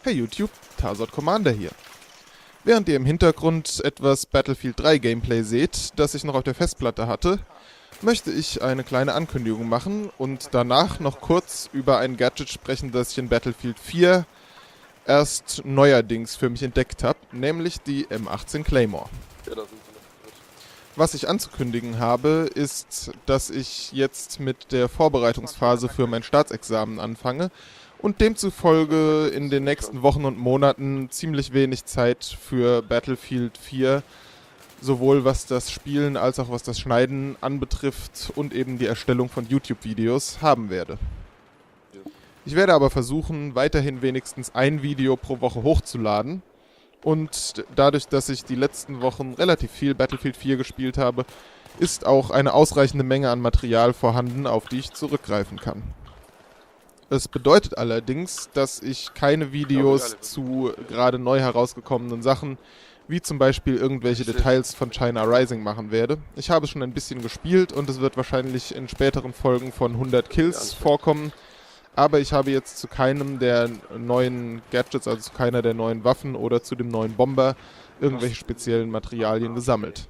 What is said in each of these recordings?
Hey YouTube, Tarsot Commander hier. Während ihr im Hintergrund etwas Battlefield 3 Gameplay seht, das ich noch auf der Festplatte hatte, möchte ich eine kleine Ankündigung machen und danach noch kurz über ein Gadget sprechen, das ich in Battlefield 4 erst neuerdings für mich entdeckt habe, nämlich die M18 Claymore. Was ich anzukündigen habe, ist, dass ich jetzt mit der Vorbereitungsphase für mein Staatsexamen anfange und demzufolge in den nächsten Wochen und Monaten ziemlich wenig Zeit für Battlefield 4, sowohl was das Spielen als auch was das Schneiden anbetrifft und eben die Erstellung von YouTube-Videos haben werde. Ich werde aber versuchen, weiterhin wenigstens ein Video pro Woche hochzuladen. Und dadurch, dass ich die letzten Wochen relativ viel Battlefield 4 gespielt habe, ist auch eine ausreichende Menge an Material vorhanden, auf die ich zurückgreifen kann. Es bedeutet allerdings, dass ich keine Videos zu gerade neu herausgekommenen Sachen, wie zum Beispiel irgendwelche Details von China Rising machen werde. Ich habe schon ein bisschen gespielt und es wird wahrscheinlich in späteren Folgen von 100 Kills vorkommen. Aber ich habe jetzt zu keinem der neuen Gadgets, also zu keiner der neuen Waffen oder zu dem neuen Bomber irgendwelche speziellen Materialien gesammelt.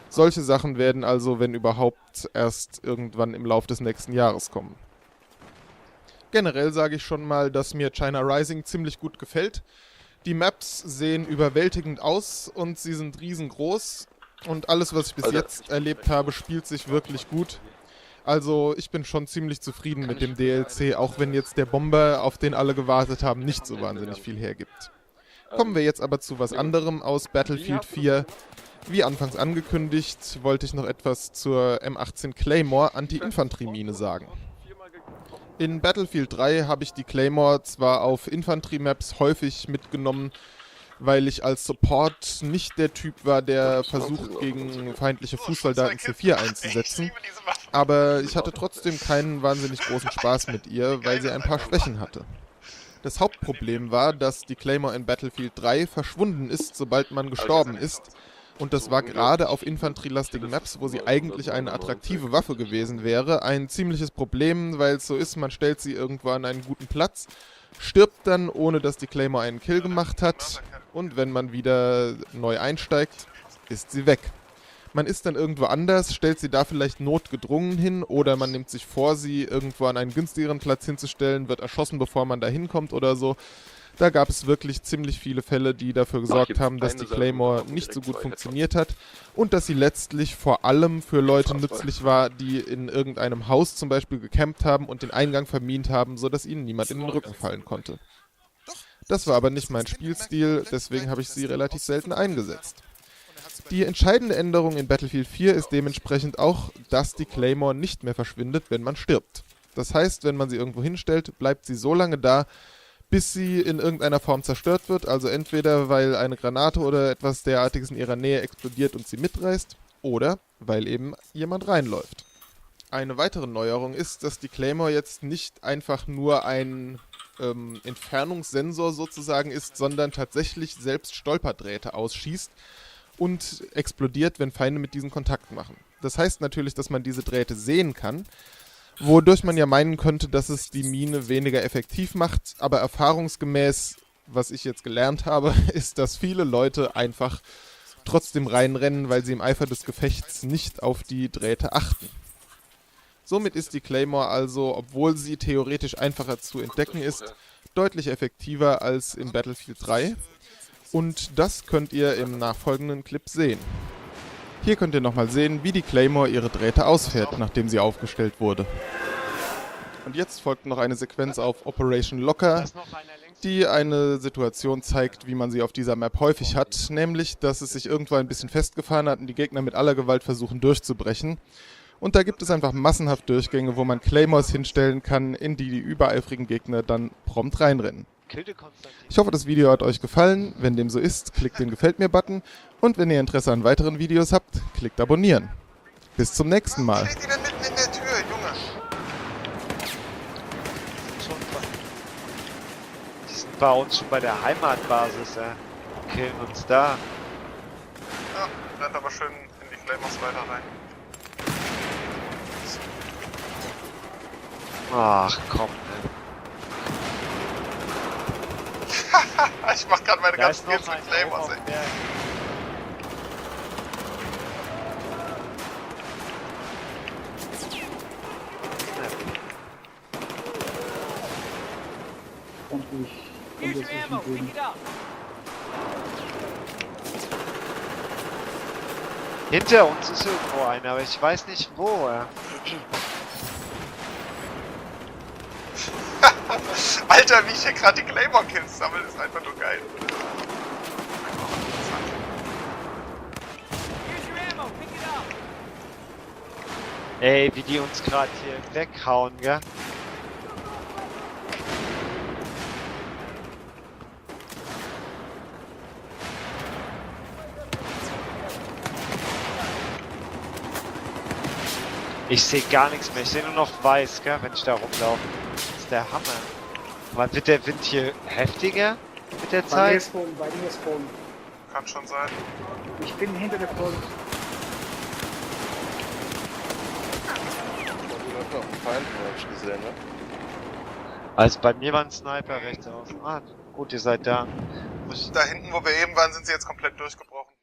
Solche Sachen werden also, wenn überhaupt, erst irgendwann im Laufe des nächsten Jahres kommen. Generell sage ich schon mal, dass mir China Rising ziemlich gut gefällt. Die Maps sehen überwältigend aus und sie sind riesengroß. Und alles, was ich bis jetzt erlebt habe, spielt sich wirklich gut. Also ich bin schon ziemlich zufrieden mit dem DLC, auch wenn jetzt der Bomber, auf den alle gewartet haben, nicht so wahnsinnig viel hergibt. Kommen wir jetzt aber zu was anderem aus Battlefield 4. Wie anfangs angekündigt, wollte ich noch etwas zur M18 Claymore Anti-Infanterie-Mine sagen. In Battlefield 3 habe ich die Claymore zwar auf Infanterie-Maps häufig mitgenommen, weil ich als Support nicht der Typ war, der versucht, gegen feindliche Fußsoldaten C4 einzusetzen. Aber ich hatte trotzdem keinen wahnsinnig großen Spaß mit ihr, weil sie ein paar Schwächen hatte. Das Hauptproblem war, dass die Claymore in Battlefield 3 verschwunden ist, sobald man gestorben ist. Und das war gerade auf infanterielastigen Maps, wo sie eigentlich eine attraktive Waffe gewesen wäre, ein ziemliches Problem, weil es so ist, man stellt sie irgendwo an einen guten Platz, stirbt dann, ohne dass die Claymore einen Kill gemacht hat, und wenn man wieder neu einsteigt, ist sie weg. Man ist dann irgendwo anders, stellt sie da vielleicht notgedrungen hin, oder man nimmt sich vor, sie irgendwo an einen günstigeren Platz hinzustellen, wird erschossen, bevor man da hinkommt oder so. Da gab es wirklich ziemlich viele Fälle, die dafür gesorgt haben, dass die Claymore nicht so gut funktioniert hat und dass sie letztlich vor allem für Leute nützlich war, die in irgendeinem Haus zum Beispiel gecampt haben und den Eingang vermint haben, sodass ihnen niemand in den Rücken fallen konnte. Das war aber nicht mein Spielstil, deswegen habe ich sie relativ selten eingesetzt. Die entscheidende Änderung in Battlefield 4 ist dementsprechend auch, dass die Claymore nicht mehr verschwindet, wenn man stirbt. Das heißt, wenn man sie irgendwo hinstellt, bleibt sie so lange da, bis sie in irgendeiner Form zerstört wird, also entweder weil eine Granate oder etwas derartiges in ihrer Nähe explodiert und sie mitreißt, oder weil eben jemand reinläuft. Eine weitere Neuerung ist, dass die Claymore jetzt nicht einfach nur ein Entfernungssensor sozusagen ist, sondern tatsächlich selbst Stolperdrähte ausschießt und explodiert, wenn Feinde mit diesen Kontakt machen. Das heißt natürlich, dass man diese Drähte sehen kann, wodurch man ja meinen könnte, dass es die Mine weniger effektiv macht, aber erfahrungsgemäß, was ich jetzt gelernt habe, ist, dass viele Leute einfach trotzdem reinrennen, weil sie im Eifer des Gefechts nicht auf die Drähte achten. Somit ist die Claymore also, obwohl sie theoretisch einfacher zu entdecken ist, deutlich effektiver als in Battlefield 3. Und das könnt ihr im nachfolgenden Clip sehen. Hier könnt ihr nochmal sehen, wie die Claymore ihre Drähte ausfährt, nachdem sie aufgestellt wurde. Und jetzt folgt noch eine Sequenz auf Operation Locker, die eine Situation zeigt, wie man sie auf dieser Map häufig hat, nämlich, dass es sich irgendwo ein bisschen festgefahren hat und die Gegner mit aller Gewalt versuchen durchzubrechen. Und da gibt es einfach massenhaft Durchgänge, wo man Claymores hinstellen kann, in die die übereifrigen Gegner dann prompt reinrennen. Ich hoffe, das Video hat euch gefallen. Wenn dem so ist, klickt den Gefällt-mir-Button. Und wenn ihr Interesse an weiteren Videos habt, klickt abonnieren. Bis zum nächsten Mal. Was steht ihr denn mitten in der Tür, Junge? Die sind bei uns schon bei der Heimatbasis, ja. Killen uns da. Ja, rennt aber schön in die Claymores weiter rein. Ach komm, ne. Ich mach gerade meine Da ganzen ist noch Kills ein mit Claymores, auf ey. dem Berg. Kommt durch. Kommt jetzt entgegen. Hinter uns ist irgendwo einer, aber ich weiß nicht wo. Alter, wie ich hier gerade die Claymore-Kills sammle, ist einfach nur geil. Ey, wie die uns gerade hier weghauen, gell? Ich sehe gar nichts mehr, ich sehe nur noch weiß, gell, wenn ich da rumlaufe. Das ist der Hammer. Wann wird der Wind hier heftiger mit der Bei mir Zeit? ist Boden, bei mir ist Boden. Kann schon sein. Ich bin hinter der Front. Du hast noch einen Feind, hab ich gesehen, ne? Also bei mir war ein Sniper rechts außen. Ah, gut, ihr seid da. Muss ich Da hinten, wo wir eben waren, sind sie jetzt komplett durchgebrochen.